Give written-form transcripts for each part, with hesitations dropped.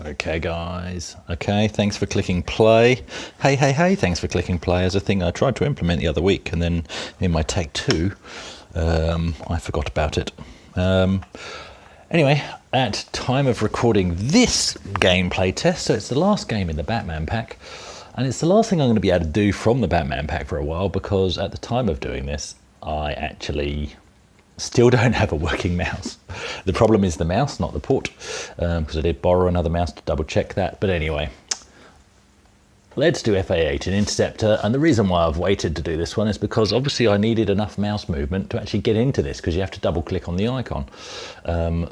Okay guys, okay, thanks for clicking play. Hey, thanks for clicking play as a thing I tried to implement the other week, and then in my take two, I forgot about it. Anyway, at time of recording this gameplay test, so it's the last game in the Batman pack, and it's the last thing I'm going to be able to do from the Batman pack for a while, because at the time of doing this, I actually still don't have a working mouse. The problem is the mouse, not the port, because I did borrow another mouse to double check that. But anyway, let's do FA8 in Interceptor. And the reason why I've waited to do this one is because obviously I needed enough mouse movement to actually get into this, because you have to double click on the icon.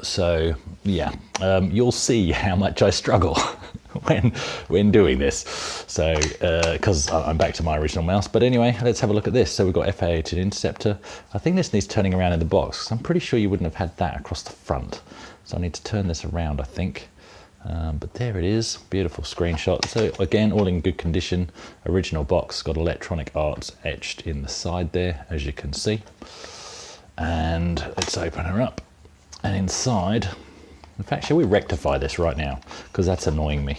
So yeah, you'll see how much I struggle when doing this. So because I'm back to my original mouse. But anyway, let's have a look at this. So we've got FA8 in Interceptor. I think this needs turning around in the box, because I'm pretty sure you wouldn't have had that across the front. So I need to turn this around, I think. But there it is, beautiful screenshot. So again, all in good condition. Original box, got Electronic Arts etched in the side there, as you can see. And let's open her up. And inside, in fact, shall we rectify this right now? Because that's annoying me.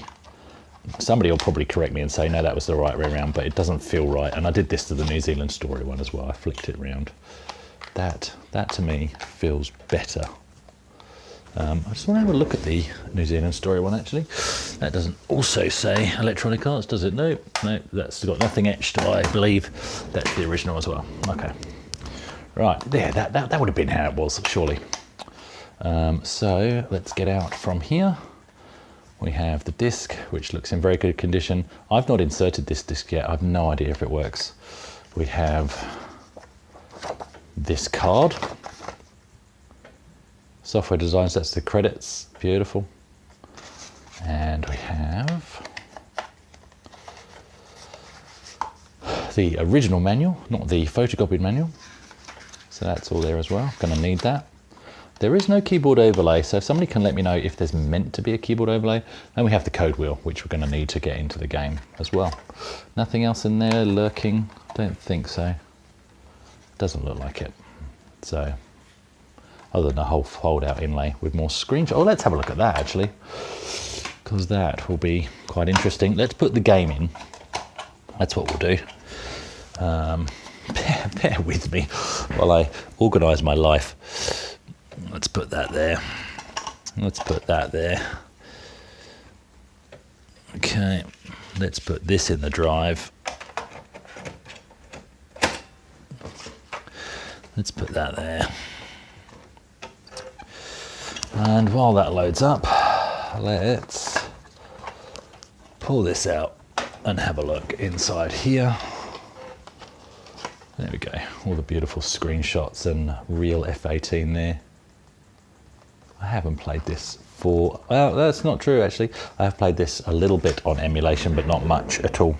Somebody will probably correct me and say, no, that was the right way around, but it doesn't feel right. And I did this to the New Zealand story one as well. I flicked it around. That to me feels better. I just want to have a look at the New Zealand story one, actually. That doesn't also say Electronic Arts, does it? No, that's got nothing etched, I believe. That's the original as well. Okay. Right, there, that would have been how it was, surely. So let's get out from here. We have the disc, which looks in very good condition. I've not inserted this disc yet. I have no idea if it works. We have this card. Software designs, that's the credits, beautiful. And we have the original manual, not the photocopied manual. So that's all there as well, gonna need that. There is no keyboard overlay, so if somebody can let me know if there's meant to be a keyboard overlay. Then we have the code wheel, which we're gonna need to get into the game as well. Nothing else in there lurking? Don't think so. Doesn't look like it. So, other than a whole fold-out inlay with more screenshots. Oh, let's have a look at that, actually, because that will be quite interesting. Let's put the game in. That's what we'll do. Bear with me while I organise my life. Let's put that there. Let's put that there. Okay, let's put this in the drive. Let's put that there. And while that loads up, let's pull this out and have a look inside here. There we go, all the beautiful screenshots and real F18 there. I haven't played this for, well, that's not true actually. I have played this a little bit on emulation, but not much at all.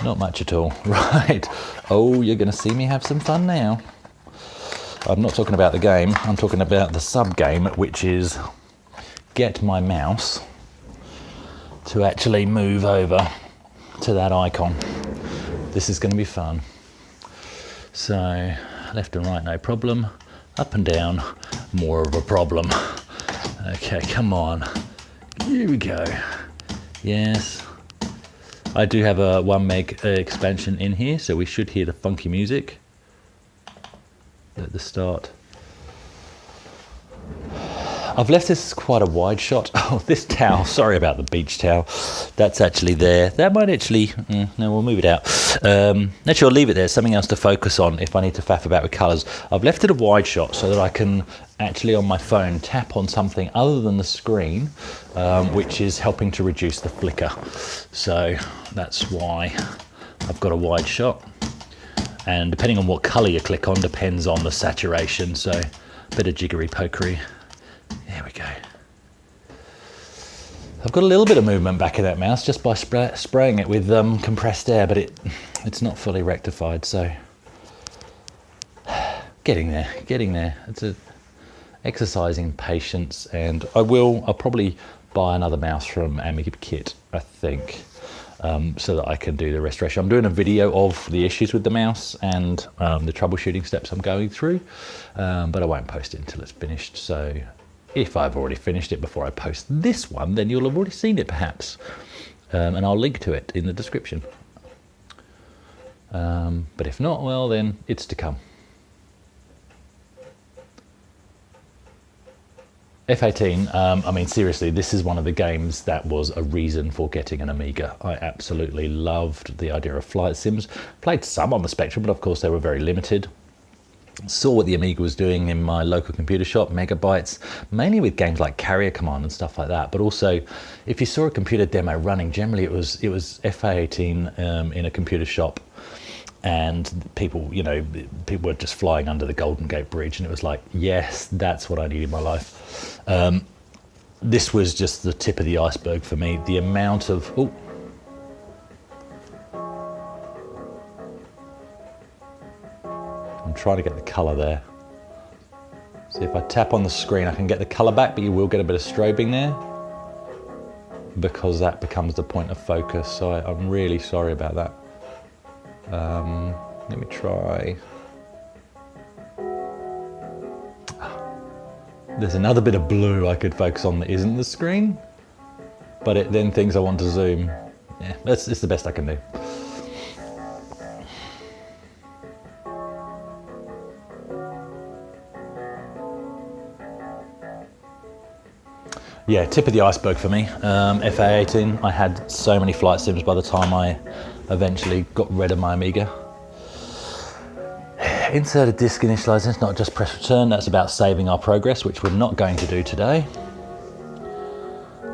Not much at all, right. Oh, you're gonna see me have some fun now. I'm not talking about the game, I'm talking about the sub-game, which is get my mouse to actually move over to that icon. This is going to be fun. So, left and right, no problem. Up and down, more of a problem. Okay, come on. Here we go. Yes. I do have a 1 meg expansion in here, so we should hear the funky music at the start. I've left this quite a wide shot. Oh, this towel, sorry about the beach towel. That's actually there. That might actually, no, we'll move it out. Actually, I'll leave it there, something else to focus on if I need to faff about with colours. I've left it a wide shot so that I can actually on my phone tap on something other than the screen, which is helping to reduce the flicker. So that's why I've got a wide shot. And depending on what colour you click on depends on the saturation, so a bit of jiggery pokery. There we go. I've got a little bit of movement back in that mouse just by spraying it with compressed air, but it's not fully rectified, so getting there. It's a exercise in patience, and I'll probably buy another mouse from Amiga kit, I think. So that I can do the restoration. I'm doing a video of the issues with the mouse and the troubleshooting steps I'm going through, but I won't post it until it's finished. So if I've already finished it before I post this one, then you'll have already seen it perhaps. And I'll link to it in the description. But if not, well, then it's to come. F-18, I mean, seriously, this is one of the games that was a reason for getting an Amiga. I absolutely loved the idea of flight sims. Played some on the Spectrum, but of course they were very limited. Saw what the Amiga was doing in my local computer shop, Megabytes, mainly with games like Carrier Command and stuff like that. But also, if you saw a computer demo running, generally it was FA-18 in a computer shop. And people, you know, people were just flying under the Golden Gate Bridge, and it was like, yes, that's what I need in my life. This was just the tip of the iceberg for me. The amount of, oh, I'm trying to get the color there. See if I tap on the screen, I can get the color back, but you will get a bit of strobing there because that becomes the point of focus. So I'm really sorry about that. Let me try. There's another bit of blue I could focus on that isn't the screen, but it then thinks I want to zoom. Yeah, it's the best I can do. Yeah, tip of the iceberg for me. FA-18, I had so many flight sims by the time I eventually got rid of my Amiga. Insert a disk initializer, not just press return. That's about saving our progress, which we're not going to do today.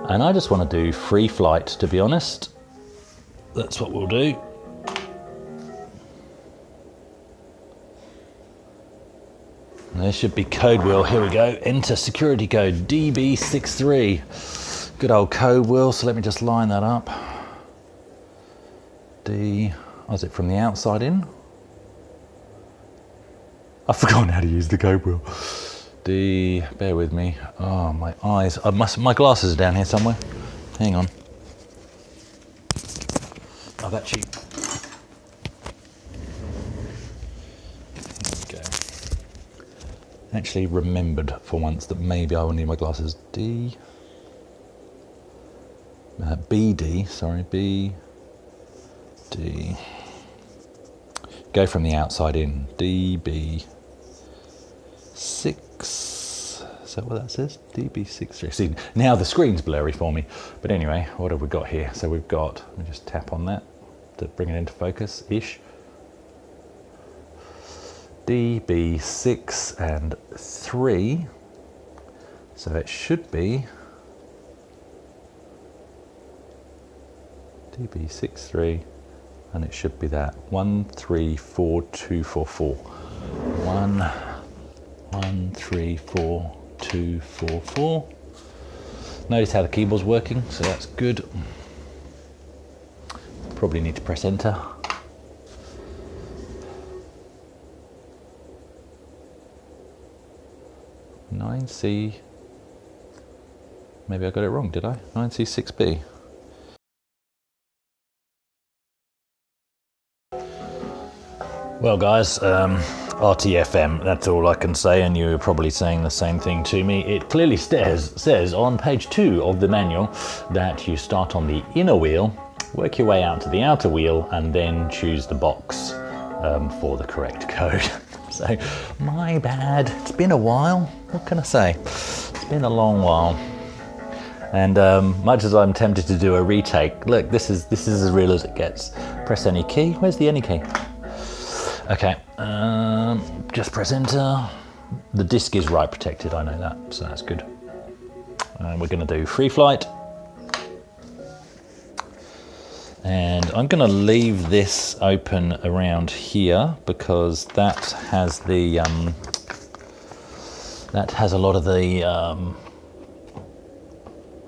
And I just want to do free flight, to be honest. That's what we'll do. And there should be code wheel. Here we go. Enter security code DB63. Good old code wheel. So let me just line that up. Was it from the outside in? I've forgotten how to use the code wheel. Bear with me. Oh, my eyes. My glasses are down here somewhere. Hang on. Oh, that cheap. Here we go. Actually remembered for once that maybe I will need my glasses. BD, sorry, BD. Go from the outside in. DB6. Is that what that says? DB63. See, now the screen's blurry for me. But anyway, what have we got here? So we've got, let me just tap on that to bring it into focus-ish. DB6 and 3. So it should be DB63. And it should be that 134244. 134244. Notice how the keyboard's working, so that's good. Probably need to press enter. (9C). Maybe I got it wrong, did I? 9C6B. Well guys, RTFM, that's all I can say, and you're probably saying the same thing to me. It clearly says on page 2 of the manual that you start on the inner wheel, work your way out to the outer wheel, and then choose the box for the correct code. So, my bad. It's been a while. What can I say? It's been a long while. And much as I'm tempted to do a retake, look, this is as real as it gets. Press any key. Where's the any key? Okay, just press enter. The disk is write protected, I know that, so that's good. We're going to do free flight. And I'm going to leave this open around here because that has the that has a lot of the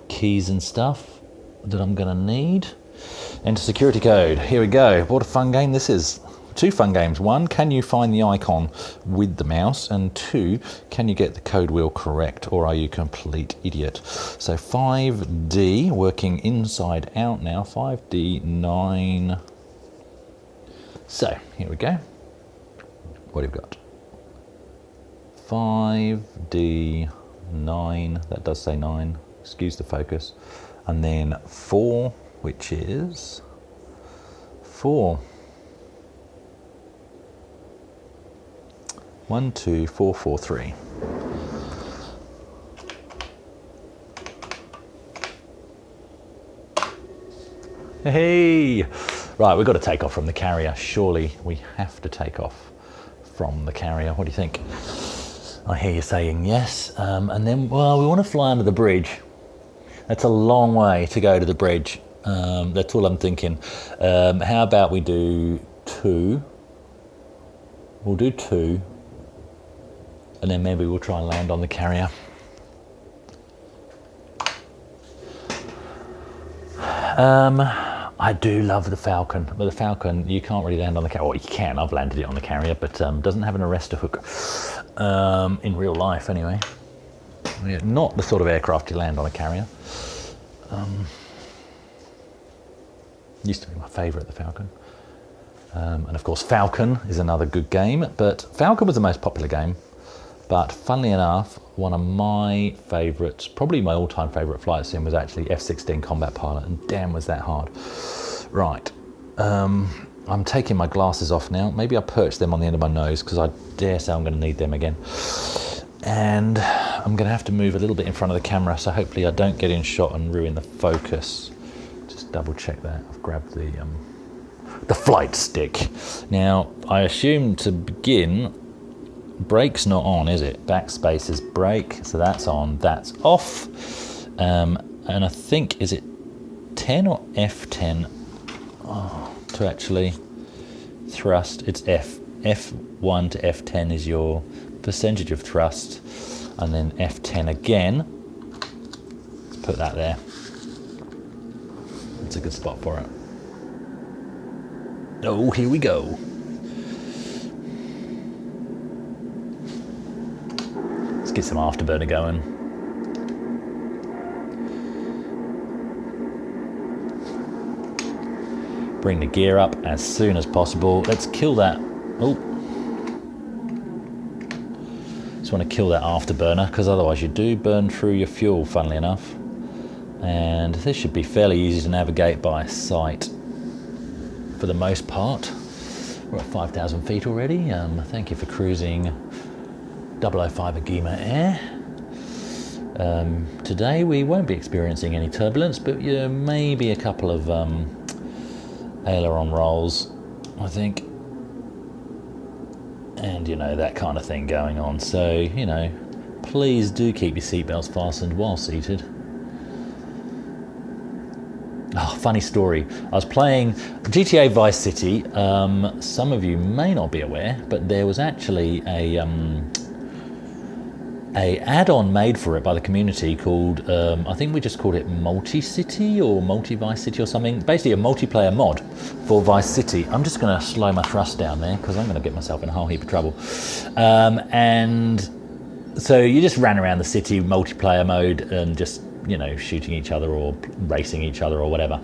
keys and stuff that I'm going to need. Enter security code. Here we go. What a fun game this is. 2 fun games. 1, can you find the icon with the mouse? And 2, can you get the code wheel correct, or are you a complete idiot? So 5D, working inside out now, 5D9. So, here we go. What have we got? 5D9. 9, that does say 9, excuse the focus, and then 4, which is 4. 1, 2, 4, 4, 3. Hey! Right, we've got to take off from the carrier. Surely we have to take off from the carrier. What do you think? I hear you saying yes. And then, well, we want to fly under the bridge. That's a long way to go to the bridge. That's all I'm thinking. How about we do 2? We'll do 2. And then maybe we'll try and land on the carrier. I do love the Falcon, but the Falcon, you can't really land on the carrier. Well, you can, I've landed it on the carrier, but doesn't have an arrestor hook, in real life anyway. Yeah, not the sort of aircraft you land on a carrier. Used to be my favourite, the Falcon. And of course Falcon is another good game, but Falcon was the most popular game. But funnily enough, one of my favourites, probably my all-time favourite flight sim was actually F-16 Combat Pilot, and damn was that hard. Right, I'm taking my glasses off now. Maybe I perch them on the end of my nose because I dare say I'm going to need them again. And I'm going to have to move a little bit in front of the camera, so hopefully I don't get in shot and ruin the focus. Just double check that. I've grabbed the flight stick. Now, I assume to begin, brake's not on, is it? Backspace is brake, so that's on, that's off. And I think, is it 10 or F10 to actually thrust? It's F1 to F10 is your percentage of thrust, and then F10 again. Let's put that there. That's a good spot for it. Oh, here we go. Let's get some afterburner going. Bring the gear up as soon as possible. Let's kill that. Oh. Just want to kill that afterburner, because otherwise you do burn through your fuel, funnily enough. And this should be fairly easy to navigate by sight for the most part. We're at 5,000 feet already. Thank you for cruising 005 AGIMA Air. Today we won't be experiencing any turbulence, but maybe a couple of aileron rolls, I think. And that kind of thing going on. So, please do keep your seatbelts fastened while seated. Oh, funny story. I was playing GTA Vice City. Some of you may not be aware, but there was actually a add-on made for it by the community called, I think we just called it Multi-City or Multi-Vice City or something. Basically a multiplayer mod for Vice City. I'm just going to slow my thrust down there because I'm going to get myself in a whole heap of trouble. And so you just ran around the city multiplayer mode and just, shooting each other or racing each other or whatever.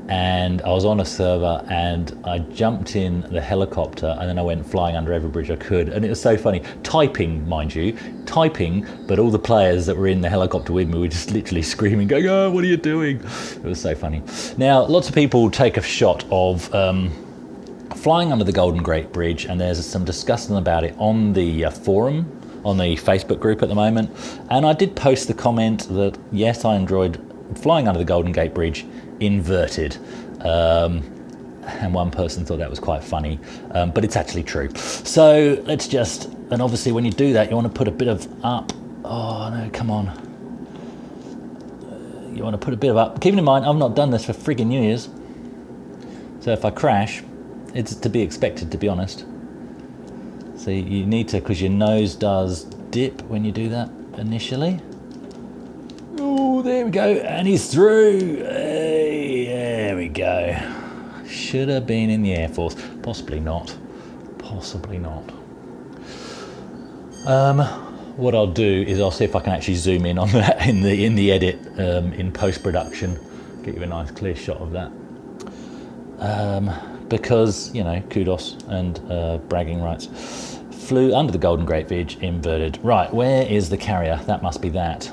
And I was on a server and I jumped in the helicopter and then I went flying under every bridge I could. And it was so funny. Typing, mind you, but all the players that were in the helicopter with me were just literally screaming, going, "Oh, what are you doing?" It was so funny. Now, lots of people take a shot of flying under the Golden Gate Bridge, and there's some discussion about it on the forum, on the Facebook group at the moment. And I did post the comment that, yes, I enjoyed flying under the Golden Gate Bridge inverted, and one person thought that was quite funny, but it's actually true. So let's just, and obviously when you do that you want to put a bit of up. Oh no, come on. You want to put a bit of up. Keeping in mind I've not done this for friggin' New Year's, so if I crash it's to be expected, to be honest. So you need to, because your nose does dip when you do that initially. Oh, there we go, and he's through. Hey, there we go. Should have been in the Air Force. Possibly not. Possibly not. What I'll do is I'll see if I can actually zoom in on that in the edit in post-production. Get you a nice clear shot of that. Because, kudos and bragging rights. flew under the Golden Gate Bridge, inverted. Right, where is the carrier? That must be that.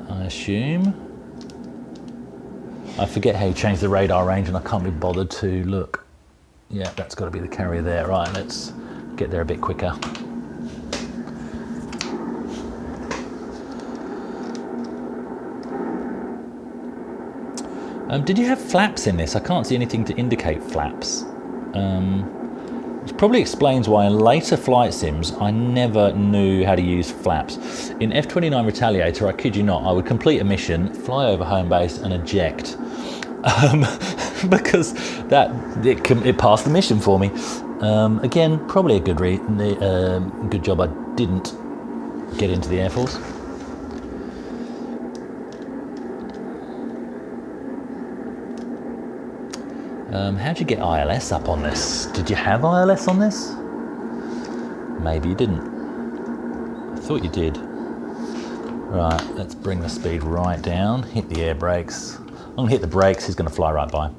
I assume. I forget how you change the radar range and I can't be bothered to look. Yeah, that's got to be the carrier there. Right, let's get there a bit quicker. Did you have flaps in this? I can't see anything to indicate flaps. Which probably explains why in later flight sims I never knew how to use flaps. In F-29 Retaliator, I kid you not, I would complete a mission, fly over home base and eject. Because it passed the mission for me. Again, probably a good job I didn't get into the Air Force. How'd you get ILS up on this? Did you have ILS on this? Maybe you didn't. I thought you did. Right, let's bring the speed right down, hit the air brakes. I'm gonna hit the brakes, he's gonna fly right by.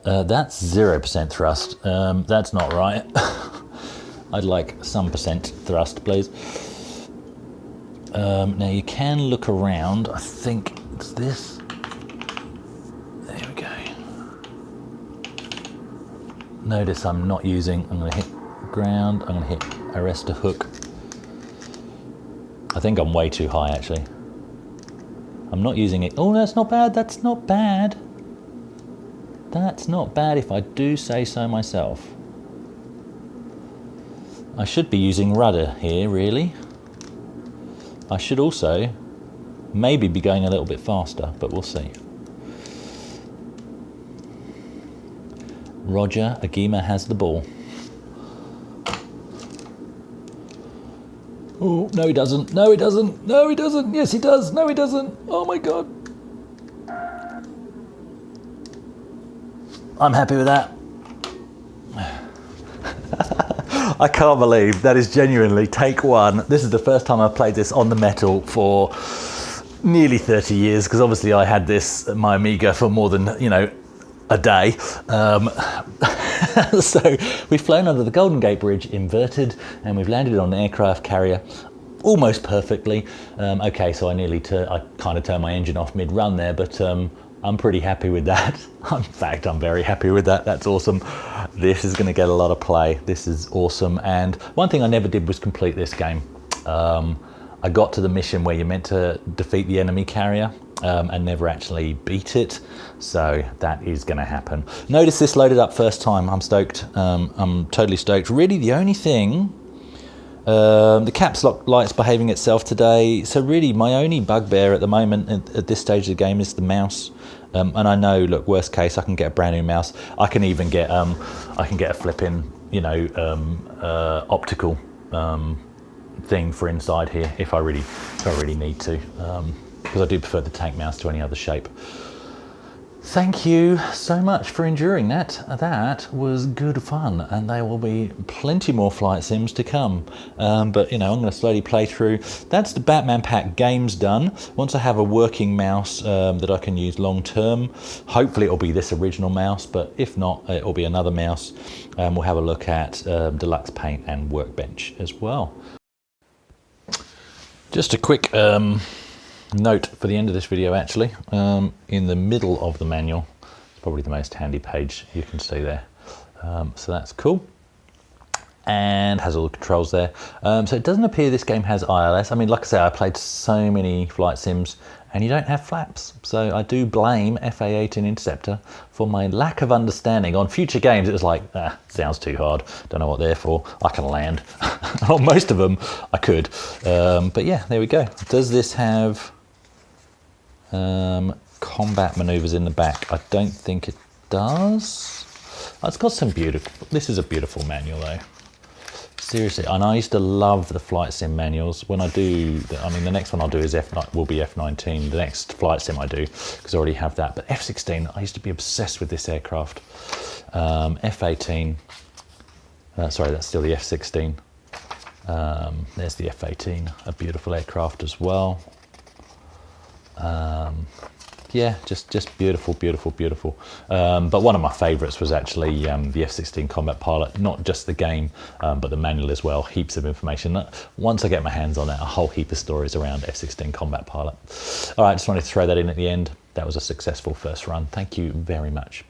That's 0% thrust. That's not right. I'd like some percent thrust, please. Now you can look around. I think it's this. There we go. Notice I'm not using, I'm going to hit ground, I'm going to hit arrest to hook. I think I'm way too high actually. I'm not using it. Oh, that's not bad, that's not bad. That's not bad if I do say so myself. I should be using rudder here, really. I should also maybe be going a little bit faster, but we'll see. Roger, AGIMA has the ball. Oh, no he doesn't, no he doesn't, no he doesn't, yes he does, no he doesn't, oh my god. I'm happy with that. I can't believe that is genuinely take one. This is the first time I've played this on the metal for nearly 30 years, because obviously I had this, my Amiga, for more than, you know, a day. So we've flown under the Golden Gate Bridge, inverted, and we've landed on an aircraft carrier almost perfectly. Okay, so I kind of turned my engine off mid-run there, but I'm pretty happy with that. In fact, I'm very happy with that. That's awesome. This is going to get a lot of play. This is awesome. And one thing I never did was complete this game. I got to the mission where you're meant to defeat the enemy carrier and never actually beat it. So that is going to happen. Notice this loaded up first time. I'm stoked. I'm totally stoked. Really, the only thing, the caps lock light's behaving itself today. So really, my only bugbear at the moment at this stage of the game is the mouse. And I know, look, worst case, I can get a brand new mouse. I can even get a flipping, you know, optical thing for inside here if I really need to, because I do prefer the tank mouse to any other shape. Thank you so much for enduring that. That was good fun, and there will be plenty more flight sims to come. But you know, I'm going to slowly play through. That's the Batman Pack games done. Once I have a working mouse that I can use long term, hopefully it'll be this original mouse, but if not, it'll be another mouse. We'll have a look at Deluxe Paint and Workbench as well. Just a quick note for the end of this video, actually. In the middle of the manual, it's probably the most handy page you can see there. So that's cool. And has all the controls there. So it doesn't appear this game has ILS. I mean, like I say, I played so many flight sims and you don't have flaps. So I do blame FA-18 Interceptor for my lack of understanding. On future games, it was like, sounds too hard. Don't know what they're for. I can land. On most of them, I could. But yeah, there we go. Does this have combat maneuvers in the back? I don't think it does. It's got some beautiful, this is a beautiful manual though. Seriously, and I used to love the flight sim manuals. When I do, I mean, the next one I'll do is will be F-19. The next flight sim I do, because I already have that. But F-16, I used to be obsessed with this aircraft. F-18, sorry, that's still the F-16. There's the F-18, a beautiful aircraft as well. yeah, just beautiful, beautiful, beautiful. But one of my favourites was actually the F-16 Combat Pilot, not just the game, but the manual as well. Heaps of information. Once I get my hands on it, a whole heap of stories around F-16 Combat Pilot. All right, just wanted to throw that in at the end. That was a successful first run. Thank you very much.